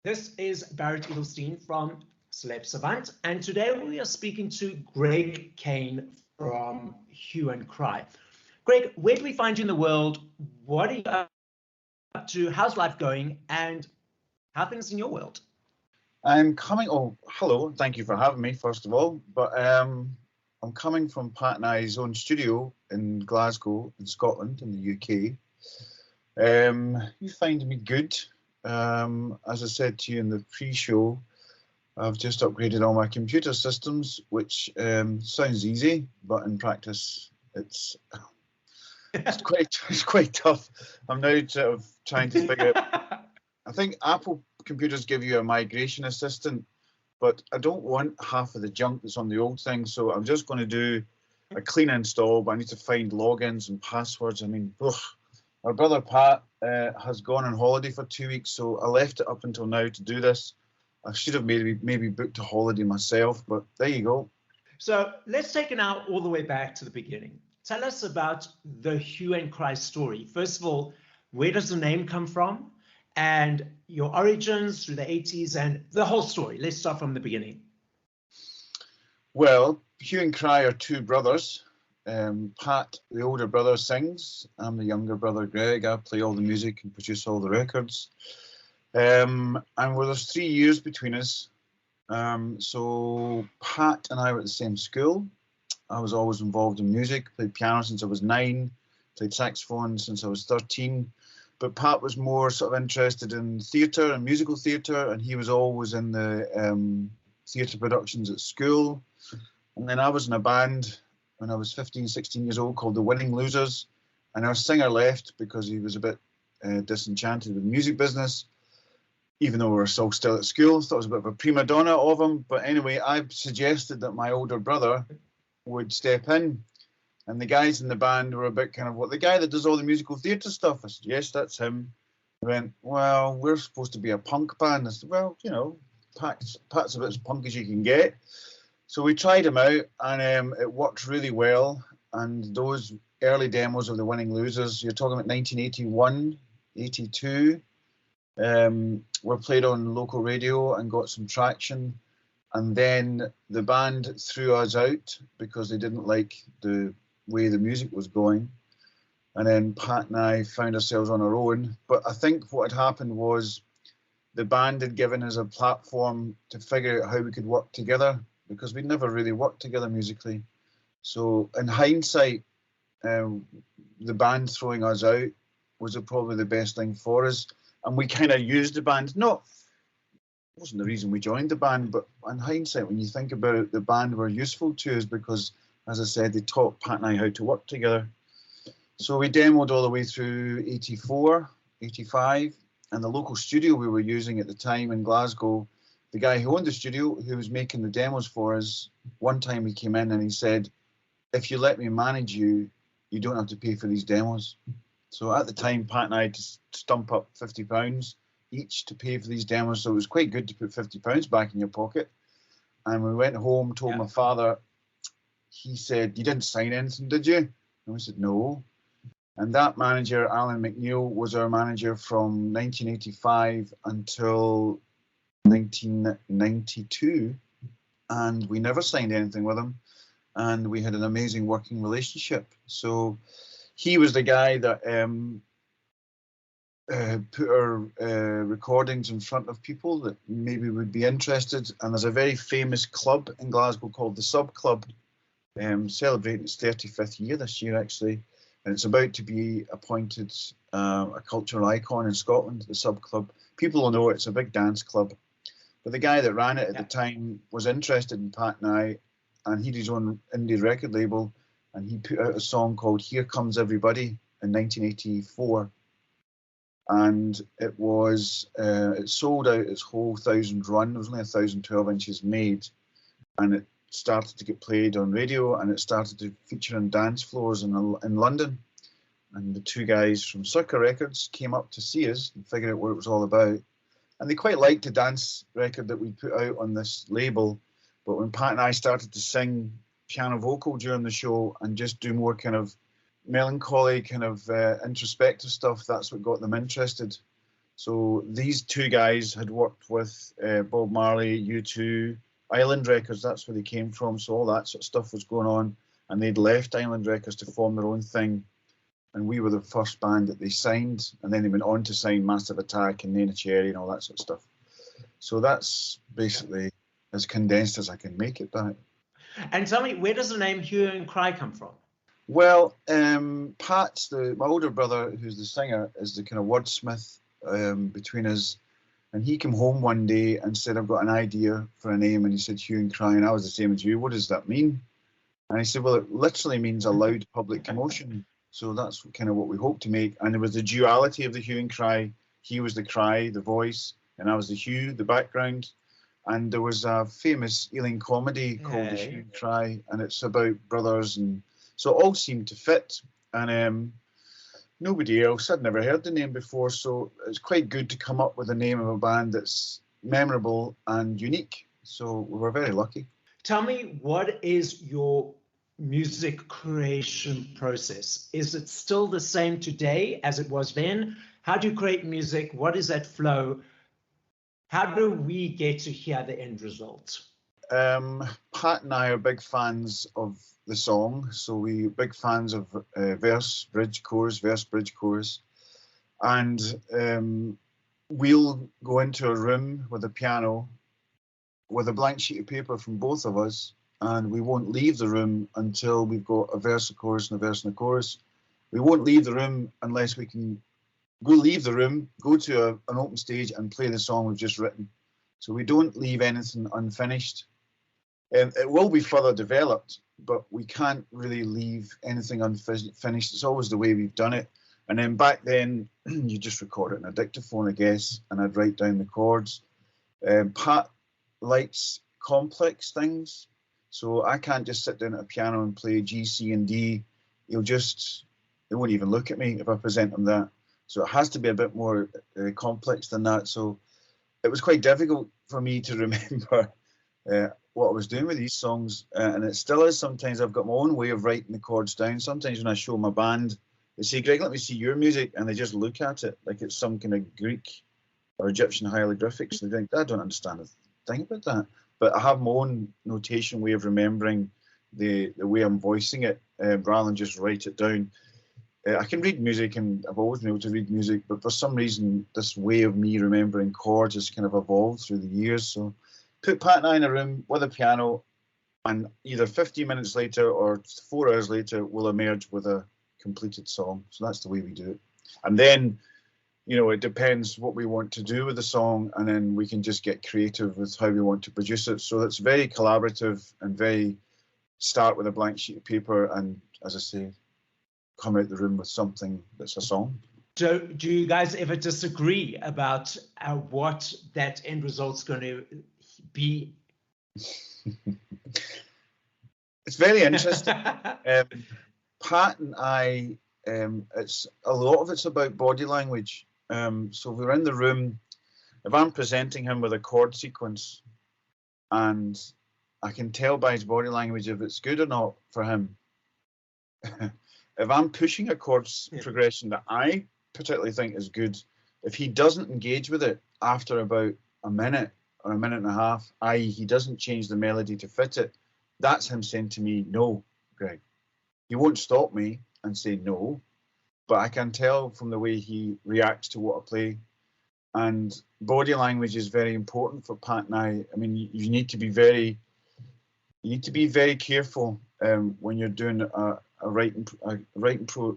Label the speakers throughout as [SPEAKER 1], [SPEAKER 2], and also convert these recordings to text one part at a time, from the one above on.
[SPEAKER 1] This is Barret Edelstein from CELEB SAVANT, and today we are speaking to Greg Kane from Hue and Cry. Greg, where do we find you in the world? What are you up to? How's life going? And how are things in your world?
[SPEAKER 2] I'm coming. Oh, hello. Thank you for having me, first of all. But I'm coming from Pat and I's own studio in Glasgow, in Scotland, in the UK. You find me good. As I said to you in the pre-show, I've just upgraded all my computer systems, which sounds easy, but in practice, it's quite tough. I'm now sort of trying to figure out. I think Apple computers give you a migration assistant, but I don't want half of the junk that's on the old thing, so I'm just going to do a clean install, but I need to find logins and passwords. I mean, my brother Pat has gone on holiday for 2 weeks, so I left it up until now to do this. I should have maybe booked a holiday myself, but there you go.
[SPEAKER 1] So let's take it now all the way back to the beginning. Tell us about the Hue and Cry story. First of all, where does the name come from? And your origins through the 80s and the whole story. Let's start from the beginning.
[SPEAKER 2] Well, Hue and Cry are two brothers. Pat, the older brother, sings. I'm the younger brother, Greg. I play all the music and produce all the records. And there's 3 years between us. So Pat and I were at the same school. I was always involved in music, played piano since I was 9, played saxophone since I was 13. But Pat was more sort of interested in theatre and musical theatre, and he was always in the theatre productions at school. And then I was in a band when I was 15, 16 years old called the Winning Losers, and our singer left because he was a bit disenchanted with the music business, even though we were still at school. Thought it was a bit of a prima donna of him. But anyway, I suggested that my older brother would step in. And the guys in the band were a bit kind of, what, the guy that does all the musical theatre stuff? I said, yes, that's him. They went, well, we're supposed to be a punk band. I said, well, you know, Pat's a bit as punk as you can get. So we tried him out, and it worked really well. And those early demos of the Winning Losers, you're talking about 1981, 82, were played on local radio and got some traction. And then the band threw us out because they didn't like the way the music was going. And then Pat and I found ourselves on our own. But I think what had happened was the band had given us a platform to figure out how we could work together, because we'd never really worked together musically. So in hindsight, the band throwing us out was probably the best thing for us. And we kind of used the band. It wasn't the reason we joined the band, but in hindsight, when you think about it, the band were useful to us because, as I said, they taught Pat and I how to work together. So we demoed all the way through 84, 85, and the local studio we were using at the time in Glasgow, the guy who owned the studio, who was making the demos for us, one time he came in and he said, if you let me manage you, you don't have to pay for these demos. So at the time, Pat and I had to stump up £50 each to pay for these demos. So it was quite good to put £50 back in your pocket. And we went home, told my father. He said, you didn't sign anything, did you? And we said, no. And that manager, Alan McNeil, was our manager from 1985 until 1992. And we never signed anything with him. And we had an amazing working relationship. So he was the guy that put our recordings in front of people that maybe would be interested. And there's a very famous club in Glasgow called the Sub Club, celebrating its 35th year this year, actually. And it's about to be appointed a cultural icon in Scotland, the Sub Club. People will know it's a big dance club. But the guy that ran it at the time was interested in Pat and I, and he did his own indie record label, and he put out a song called Here Comes Everybody in 1984. And it sold out its whole 1,000 run. There was only 1,012 inches made, and it started to get played on radio, and it started to feature on dance floors in London. And the two guys from Circa Records came up to see us and figure out what it was all about. And they quite liked the dance record that we put out on this label. But when Pat and I started to sing piano vocal during the show and just do more kind of melancholy, kind of introspective stuff, that's what got them interested. So these two guys had worked with Bob Marley, U2, Island Records, that's where they came from. So all that sort of stuff was going on. And they'd left Island Records to form their own thing. And we were the first band that they signed. And then they went on to sign Massive Attack and Nena Cherry and all that sort of stuff. So that's basically as condensed as I can make it back.
[SPEAKER 1] And tell me, where does the name Hue and Cry come from?
[SPEAKER 2] Well, Pat's my older brother, who's the singer, is the kind of wordsmith between us. And he came home one day and said, I've got an idea for a name. And he said, Hue and Cry. And I was the same as you. What does that mean? And he said, well, it literally means a loud public commotion. So that's kind of what we hope to make. And there was the duality of the Hue and Cry. He was the cry, the voice, and I was the hue, the background. And there was a famous Ealing comedy called The Hue and Cry, and it's about brothers. And so it all seemed to fit. And nobody else, I'd never heard the name before, so it's quite good to come up with a name of a band that's memorable and unique. So we were very lucky.
[SPEAKER 1] Tell me, what is your music creation process? Is it still the same today as it was then? How do you create music? What is that flow? How do we get to hear the end result?
[SPEAKER 2] Pat and I are big fans of the song, so we're big fans of verse, bridge, chorus, verse, bridge, chorus. And we'll go into a room with a piano with a blank sheet of paper from both of us, and we won't leave the room until we've got a verse, a chorus, and a verse and a chorus. We won't leave the room unless we can leave the room, go to an open stage and play the song we've just written. So we don't leave anything unfinished. It will be further developed, but we can't really leave anything unfinished. It's always the way we've done it. And then back then, you just record it in a dictaphone, I guess, and I'd write down the chords. Pat likes complex things, so I can't just sit down at a piano and play G, C, and D. He won't even look at me if I present him that. So it has to be a bit more complex than that. So it was quite difficult for me to remember what I was doing with these songs, and it still is. Sometimes I've got my own way of writing the chords down. Sometimes when I show my band, they say, Greg, let me see your music, and they just look at it like it's some kind of Greek or Egyptian hieroglyphics. They think, I don't understand a thing about that. But I have my own notation way of remembering the way I'm voicing it, rather than just write it down. I can read music, and I've always been able to read music, but for some reason, this way of me remembering chords has kind of evolved through the years. So put Pat and I in a room with a piano, and either 15 minutes later or 4 hours later, we'll emerge with a completed song. So that's the way we do it. And then, it depends what we want to do with the song, and then we can just get creative with how we want to produce it. So it's very collaborative and very start with a blank sheet of paper and, as I say, come out the room with something that's a song.
[SPEAKER 1] Do you guys ever disagree about what that end result's going to be?
[SPEAKER 2] It's very interesting. Pat and I, it's a lot of it's about body language. So we're in the room. If I'm presenting him with a chord sequence, and I can tell by his body language if it's good or not for him. If I'm pushing a chord progression that I particularly think is good, if he doesn't engage with it after about a minute or a minute and a half, i.e. he doesn't change the melody to fit it, that's him saying to me, no, Greg. He won't stop me and say no, but I can tell from the way he reacts to what I play. And body language is very important for Pat and I. I mean, you need to be very careful when you're doing a writing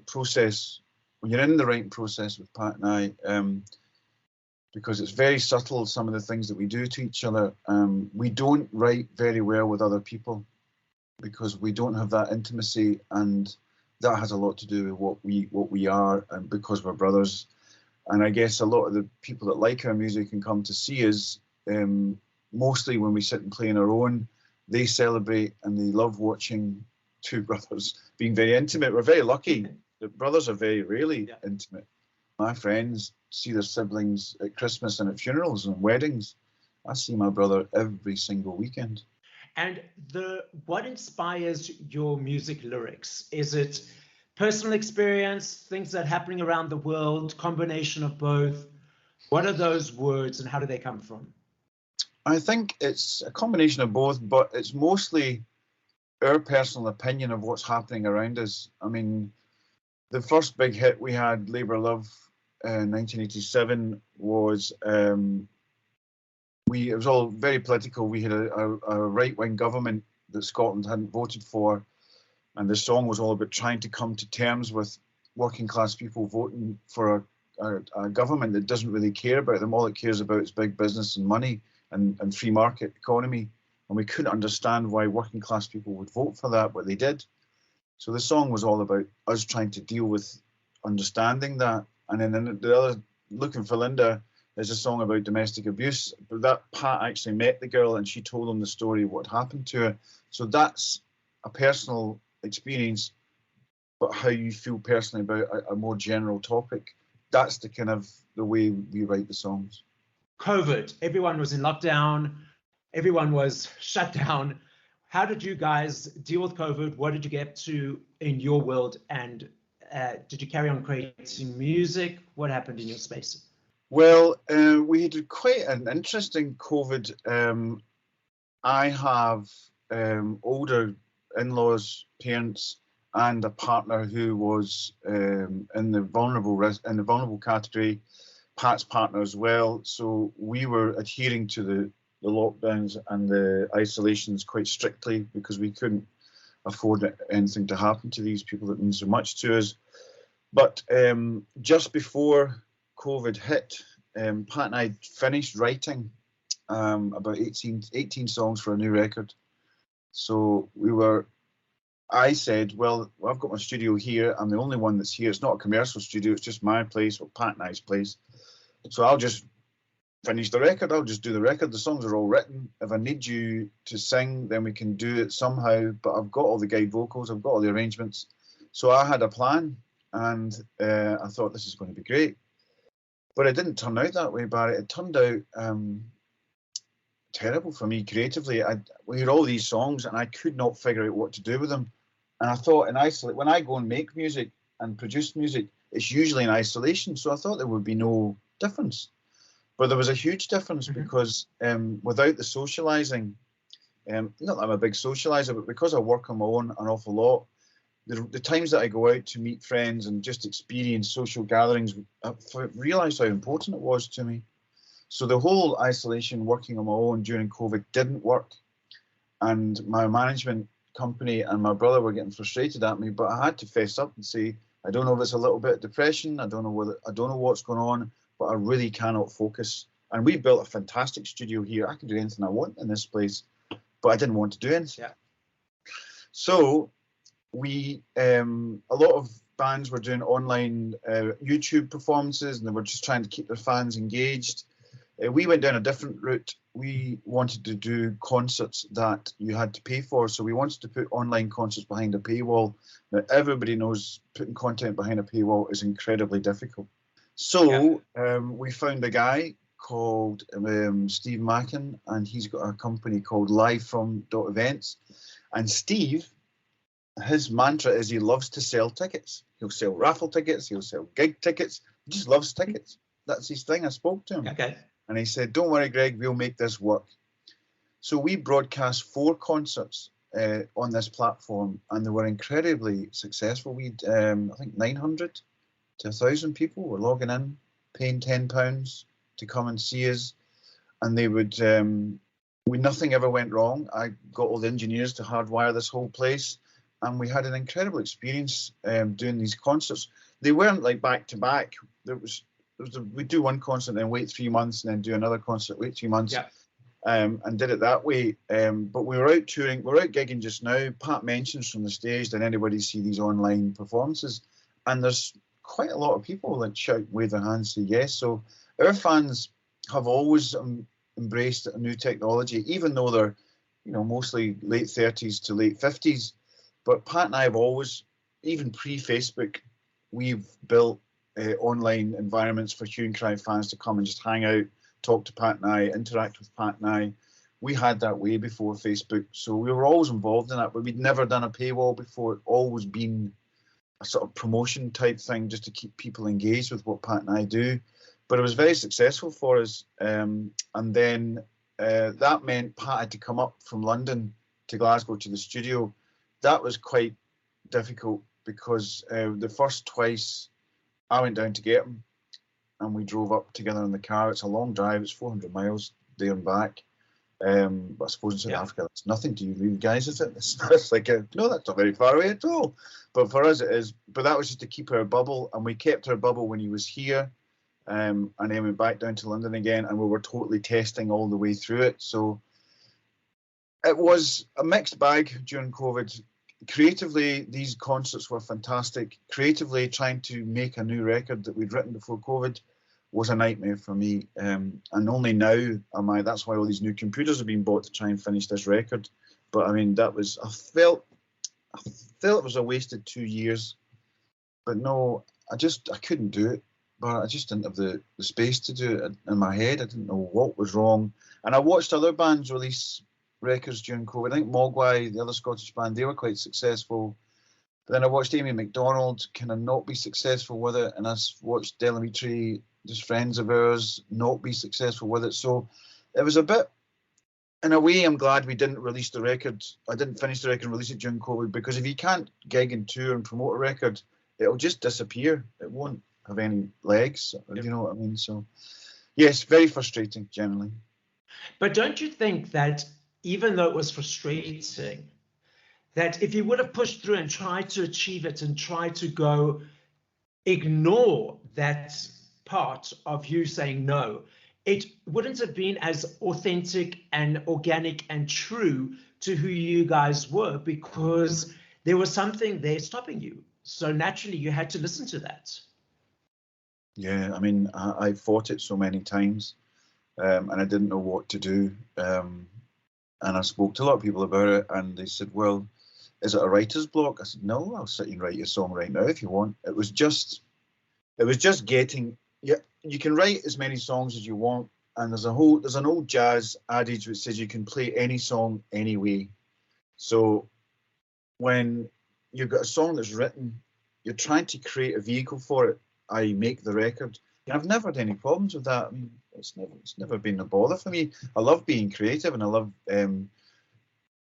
[SPEAKER 2] process, when you're in the writing process with Pat and I, because it's very subtle, some of the things that we do to each other. We don't write very well with other people because we don't have that intimacy, and that has a lot to do with what we are, and because we're brothers. And I guess a lot of the people that like our music and come to see us, mostly when we sit and play on our own, they celebrate and they love watching two brothers being very intimate. We're very lucky that brothers are very rarely intimate. My friends see their siblings at Christmas and at funerals and weddings. I see my brother every single weekend.
[SPEAKER 1] And what inspires your music lyrics? Is it personal experience, things that are happening around the world, combination of both? What are those words and how do they come from?
[SPEAKER 2] I think it's a combination of both, but it's mostly our personal opinion of what's happening around us. I mean, the first big hit we had, Labour Love, in 1987, was it was all very political. We had a right-wing government that Scotland hadn't voted for, and the song was all about trying to come to terms with working class people voting for a government that doesn't really care about them. All it cares about is big business and money and free market economy. And we couldn't understand why working class people would vote for that, but they did. So the song was all about us trying to deal with understanding that. And then the other, Looking for Linda, is a song about domestic abuse. But that Pat actually met the girl and she told him the story of what happened to her. So that's a personal experience, but how you feel personally about a more general topic. That's the kind of the way we write the songs.
[SPEAKER 1] COVID, everyone was in lockdown, everyone was shut down. How did you guys deal with COVID? What did you get to in your world? And did you carry on creating music? What happened in your space?
[SPEAKER 2] Well, we had quite an interesting COVID. I have older in-laws, parents, and a partner who was in the vulnerable category. Pat's partner as well. So we were adhering to the lockdowns and the isolations quite strictly because we couldn't afford anything to happen to these people that mean so much to us. But just before COVID hit, Pat and I finished writing about 18 songs for a new record. So I said, well, I've got my studio here. I'm the only one that's here. It's not a commercial studio. It's just my place, or Pat and I's place. So I'll just finish the record. I'll just do the record. The songs are all written. If I need you to sing, then we can do it somehow. But I've got all the guide vocals. I've got all the arrangements. So I had a plan, and I thought this is going to be great. But it didn't turn out that way, Barret. It turned out terrible for me creatively. We had all these songs, and I could not figure out what to do with them. And I thought, when I go and make music and produce music, it's usually in isolation. So I thought there would be no difference. But there was a huge difference because without the socialising, not that I'm a big socialiser, but because I work on my own an awful lot, the times that I go out to meet friends and just experience social gatherings, I realised how important it was to me. So the whole isolation, working on my own during COVID didn't work. And my management company and my brother were getting frustrated at me, but I had to fess up and say, I don't know if it's a little bit of depression. I don't know what's going on, but I really cannot focus. And we built a fantastic studio here. I can do anything I want in this place, but I didn't want to do anything.
[SPEAKER 1] Yeah.
[SPEAKER 2] So a lot of bands were doing online YouTube performances, and they were just trying to keep their fans engaged. We went down a different route. We wanted to do concerts that you had to pay for. So we wanted to put online concerts behind a paywall. Now, everybody knows putting content behind a paywall is incredibly difficult. So we found a guy called Steve Mackin, and he's got a company called Live From Events. And Steve, his mantra is he loves to sell tickets. He'll sell raffle tickets. He'll sell gig tickets. He just loves tickets. That's his thing. I spoke to him.
[SPEAKER 1] Okay.
[SPEAKER 2] And he said, don't worry, Greg, we'll make this work. So we broadcast 4 concerts on this platform, and they were incredibly successful. We'd, I think, 900 to 1,000 people were logging in, paying £10 to come and see us. And they would, nothing ever went wrong. I got all the engineers to hardwire this whole place. And we had an incredible experience doing these concerts. They weren't like back to back. We'd do one concert and then wait 3 months and then do another concert, wait 3 months, and did it that way. But we were out touring, we're out gigging just now. Pat mentions from the stage, did anybody see these online performances? And there's quite a lot of people that shout, wave their hands, say yes. So our fans have always embraced new technology, even though they're, mostly late 30s to late 50s. But Pat and I have always, even pre-Facebook, we've built online environments for Hue and Cry fans to come and just hang out, talk to Pat and I, interact with Pat and I. We had that way before Facebook, so we were always involved in that, but we'd never done a paywall before. It always been a sort of promotion type thing just to keep people engaged with what Pat and I do. But it was very successful for us. And then that meant Pat had to come up from London to Glasgow to the studio. That was quite difficult because the first twice I went down to get him and we drove up together in the car. It's a long drive. It's 400 miles there and back. But I suppose in South Africa, that's nothing to you guys, is it? It's like, no, that's not very far away at all. But for us, it is. But that was just to keep our bubble. And we kept our bubble when he was here. And then went back down to London again. And we were totally testing all the way through it. So it was a mixed bag during COVID. Creatively, these concerts were fantastic. Creatively, trying to make a new record that we'd written before COVID was a nightmare for me. And only now am I, that's why all these new computers have been bought to try and finish this record. But I mean, that was, I felt it was a wasted 2 years. But no, I couldn't do it. But I just didn't have the space to do it in my head. I didn't know what was wrong. And I watched other bands release records during COVID. I think Mogwai, the other Scottish band, they were quite successful. But then I watched Amy MacDonald kind of not be successful with it, and I watched Delamitri, just friends of ours, not be successful with it. So it was a bit, in a way, I'm glad we didn't release the record. I didn't finish the record and release it during COVID, because if you can't gig and tour and promote a record, it'll just disappear. It won't have any legs. Yep. You know what I mean? So yes, very frustrating generally.
[SPEAKER 1] But don't you think that even though it was frustrating, that if you would have pushed through and tried to achieve it and tried to go ignore that part of you saying no, it wouldn't have been as authentic and organic and true to who you guys were, because there was something there stopping you. So naturally you had to listen to that.
[SPEAKER 2] Yeah, I mean, I fought it so many times, and I didn't know what to do. And I spoke to a lot of people about it, and they said, well, is it a writer's block? I said, no, I'll sit and write your song right now if you want. It was just getting, you can write as many songs as you want. And there's an old jazz adage which says you can play any song anyway. So when you've got a song that's written, you're trying to create a vehicle for it. I make the record. And I've never had any problems with that. I mean, it's never been a bother for me. I love being creative, and I love,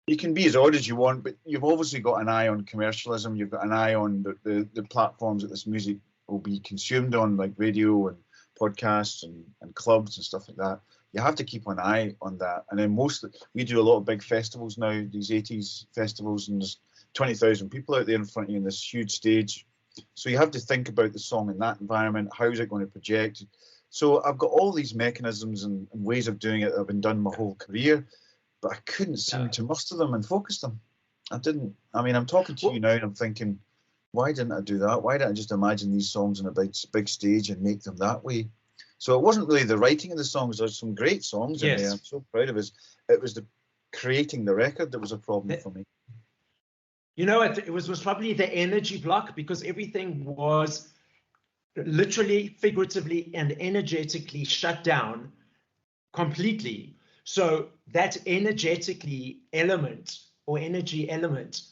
[SPEAKER 2] you can be as odd as you want, but you've obviously got an eye on commercialism. You've got an eye on the platforms that this music will be consumed on, like radio and podcasts and clubs and stuff like that. You have to keep an eye on that. And then we do a lot of big festivals now, these 80s festivals, and there's 20,000 people out there in front of you in this huge stage. So you have to think about the song in that environment. How is it going to project? So I've got all these mechanisms and ways of doing it that have been done my whole career, but I couldn't seem to muster them and focus them. I didn't. I mean, I'm talking to you now and I'm thinking, why didn't I do that? Why didn't I just imagine these songs on a big stage and make them that way? So it wasn't really the writing of the songs. There's some great songs in there. I'm so proud of us. It was the creating the record that was a problem for me.
[SPEAKER 1] You know, it was probably the energy block, because everything was literally, figuratively, and energetically shut down completely. So that energetically element or energy element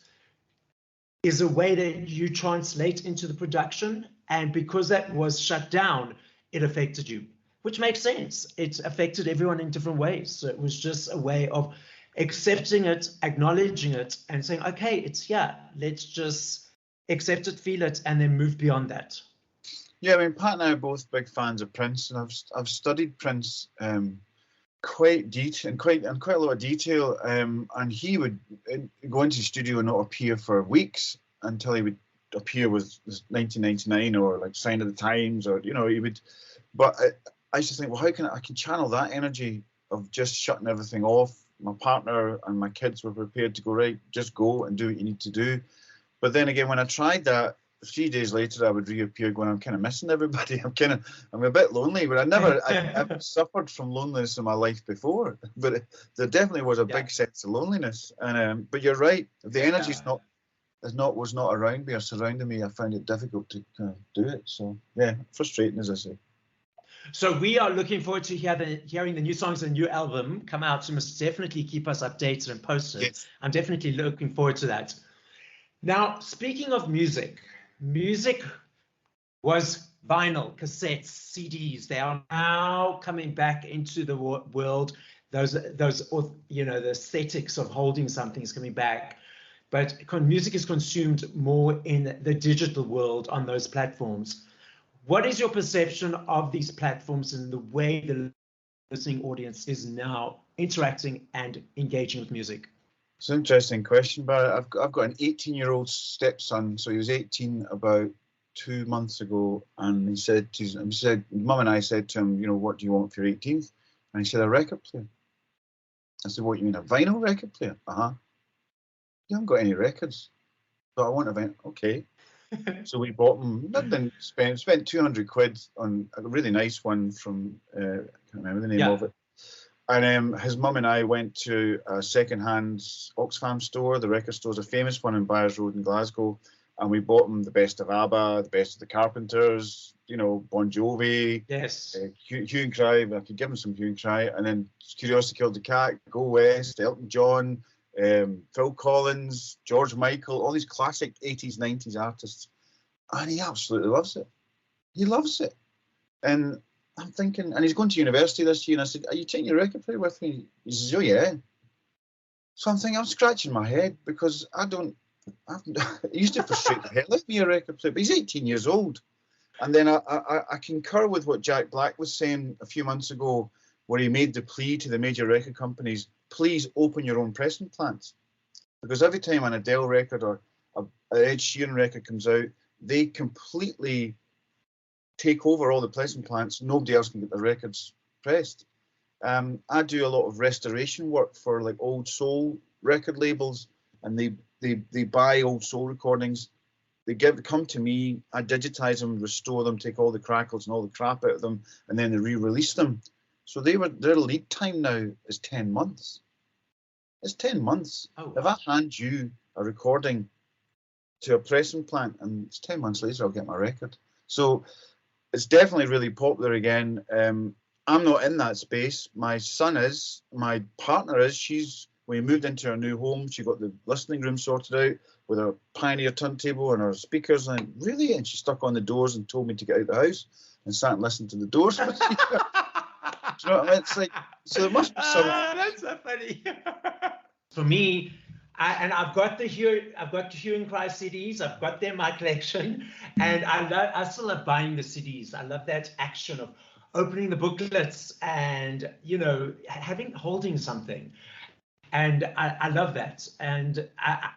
[SPEAKER 1] is a way that you translate into the production. And because that was shut down, it affected you, which makes sense. It affected everyone in different ways. So it was just a way of accepting it, acknowledging it, and saying, okay, it's here. Let's just accept it, feel it, and then move beyond that.
[SPEAKER 2] Yeah, I mean, Pat and I are both big fans of Prince, and I've studied Prince quite a lot of detail. And he would go into the studio and not appear for weeks until he would appear with 1999 or like Sign of the Times, or he would. But I used to think, well, how can I can channel that energy of just shutting everything off. My partner and my kids were prepared to go, right, just go and do what you need to do. But then again, when I tried that, 3 days later, I would reappear going, I'm kind of missing everybody. I'm a bit lonely, but I've suffered from loneliness in my life before, but there definitely was a big sense of loneliness. And but you're right, if the energy's was not around me or surrounding me, I found it difficult to do it. So yeah, frustrating, as I say.
[SPEAKER 1] So we are looking forward to hearing the new songs and new album come out. So you must definitely keep us updated and posted. Yes. I'm definitely looking forward to that. Now, speaking of music was vinyl, cassettes, CDs, they are now coming back into the world. Those, you know, the aesthetics of holding something is coming back. But music is consumed more in the digital world on those platforms. What is your perception of these platforms and the way the listening audience is now interacting and engaging with music?
[SPEAKER 2] It's an interesting question, Barret. I've got an 18-year-old stepson, so he was 18 about 2 months ago, and he said, Mum and I said to him, you know, what do you want for your 18th? And he said, a record player. I said, what, you mean a vinyl record player? Uh-huh. You haven't got any records, but I want a vinyl. Okay. So we bought them. Nothing. Spent 200 quid on a really nice one from I can't remember the name of it. And his mum and I went to a second-hand Oxfam store. The record store's a famous one in Byres Road in Glasgow, and we bought them the best of ABBA, the best of the Carpenters, you know, Bon Jovi,
[SPEAKER 1] yes,
[SPEAKER 2] Hue and Cry. I could give him some Hue and Cry, and then Curiosity Killed the Cat, Go West, Elton John, Phil Collins, George Michael, all these classic 80s, 90s artists. And he absolutely loves it. He loves it. And I'm thinking, and he's going to university this year, and I said, are you taking your record player with me? He says, oh yeah. So I'm thinking, I'm scratching my head because it used to frustrate the hell out of me, a record player, but he's 18 years old. And then I concur with what Jack Black was saying a few months ago, where he made the plea to the major record companies, please open your own pressing plants. Because every time an Adele record or an Ed Sheeran record comes out, they completely take over all the pressing plants. Nobody else can get the records pressed. I do a lot of restoration work for like old soul record labels, and they buy old soul recordings. They come to me, I digitize them, restore them, take all the crackles and all the crap out of them, and then they re-release them. So their lead time now is 10 months. It's 10 months. Oh, wow. If I hand you a recording to a pressing plant and it's 10 months later, I'll get my record. So it's definitely really popular again. I'm not in that space. My son is, my partner is. When we moved into our new home, she got the listening room sorted out with a Pioneer turntable and her speakers, and really, and she stuck on the doors and told me to get out the house and sat and listened to the doors. Do you know what I mean? It's like, so there must be some.
[SPEAKER 1] That's so funny. For me, I've got the Hue and Cry CDs. I've got them in my collection, and I still love buying the CDs. I love that action of opening the booklets and, you know, holding something. And I love that. And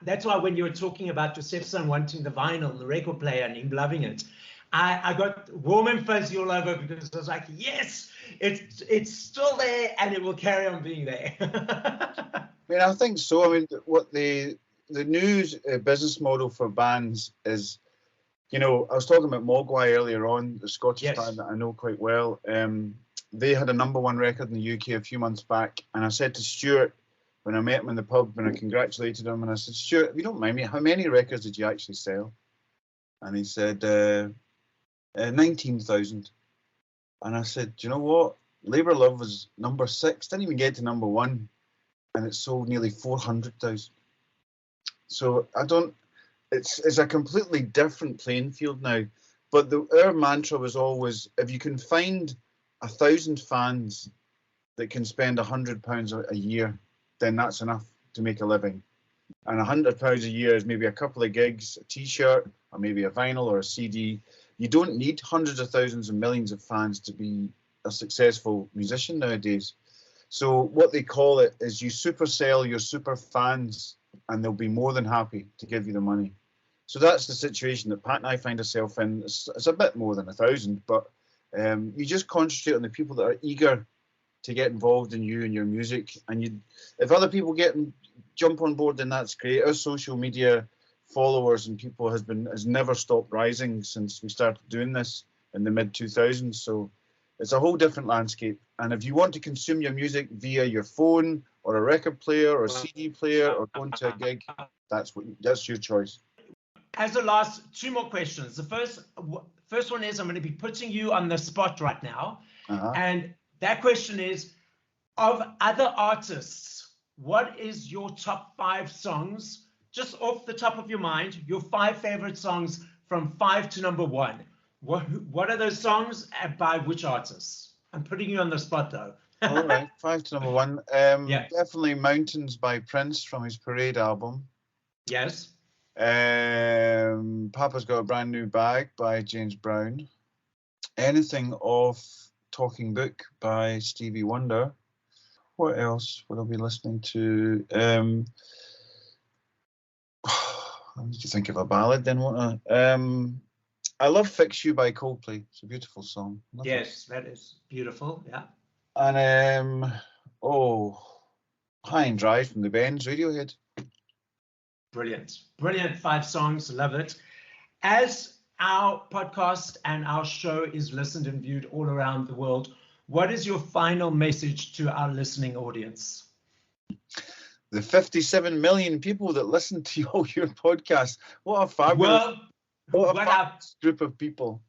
[SPEAKER 1] that's why when you were talking about your stepson wanting the vinyl, the record player, and him loving it, I got warm and fuzzy all over, because I was like, yes, it's still there and it will carry on being there.
[SPEAKER 2] I mean, I think so. I mean, what the new business model for bands is, you know, I was talking about Mogwai earlier on, the Scottish band that I know quite well. They had a #1 record in the UK a few months back, and I said to Stuart, when I met him in the pub and I congratulated him, and I said, Stuart, if you don't mind me, how many records did you actually sell? And he said, 19,000. And I said, do you know what? Labour Love was #6, didn't even get to #1, and it sold nearly 400,000. So it's a completely different playing field now. But our mantra was always, if you can find 1,000 fans that can spend £100 a year, then that's enough to make a living. And £100 a year is maybe a couple of gigs, a t-shirt, or maybe a vinyl or a CD. You don't need hundreds of thousands and millions of fans to be a successful musician nowadays. So what they call it is you supersell your super fans, and they'll be more than happy to give you the money. So that's the situation that Pat and I find ourselves in. It's a bit more than 1,000, but you just concentrate on the people that are eager to get involved in you and your music. And if other people jump on board, then that's great. Our social media followers and people has never stopped rising since we started doing this in the mid-2000s. So it's a whole different landscape. And if you want to consume your music via your phone or a record player or a CD player or going to a gig, that's your choice.
[SPEAKER 1] As the last 2 more questions, the first one is, I'm going to be putting you on the spot right now. And that question is, of other artists, what is your top 5 songs, just off the top of your mind, your 5 favorite songs from 5 to #1? What are those songs and by which artists? I'm putting you on the spot though.
[SPEAKER 2] All right, 5 to number 1.
[SPEAKER 1] Yeah.
[SPEAKER 2] Definitely Mountains by Prince from his Parade album.
[SPEAKER 1] Yes.
[SPEAKER 2] Papa's Got a Brand New Bag by James Brown. Anything off Talking Book by Stevie Wonder. What else would I be listening to? I need to think of a ballad then, won't I? I love Fix You by Coldplay. It's a beautiful song. Love
[SPEAKER 1] Yes, that is beautiful. Yeah.
[SPEAKER 2] it. And High and Dry from the Bends, Radiohead.
[SPEAKER 1] Brilliant. Brilliant 5 songs. Love it. As our podcast and our show is listened and viewed all around the world, what is your final message to our listening audience?
[SPEAKER 2] The 57 million people that listen to all your podcasts. What a fabulous, fabulous group of people.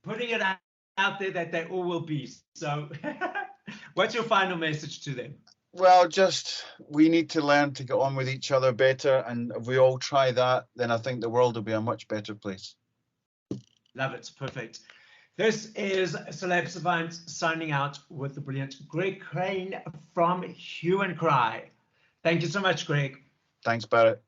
[SPEAKER 1] Putting it out there that they all will be. So what's your final message to them?
[SPEAKER 2] Well, just we need to learn to get on with each other better. And if we all try that, then I think the world will be a much better place.
[SPEAKER 1] Love it. Perfect. This is Celeb Savant signing out with the brilliant Greg Kane from Hue and Cry. Thank you so much, Greg.
[SPEAKER 2] Thanks, Barret.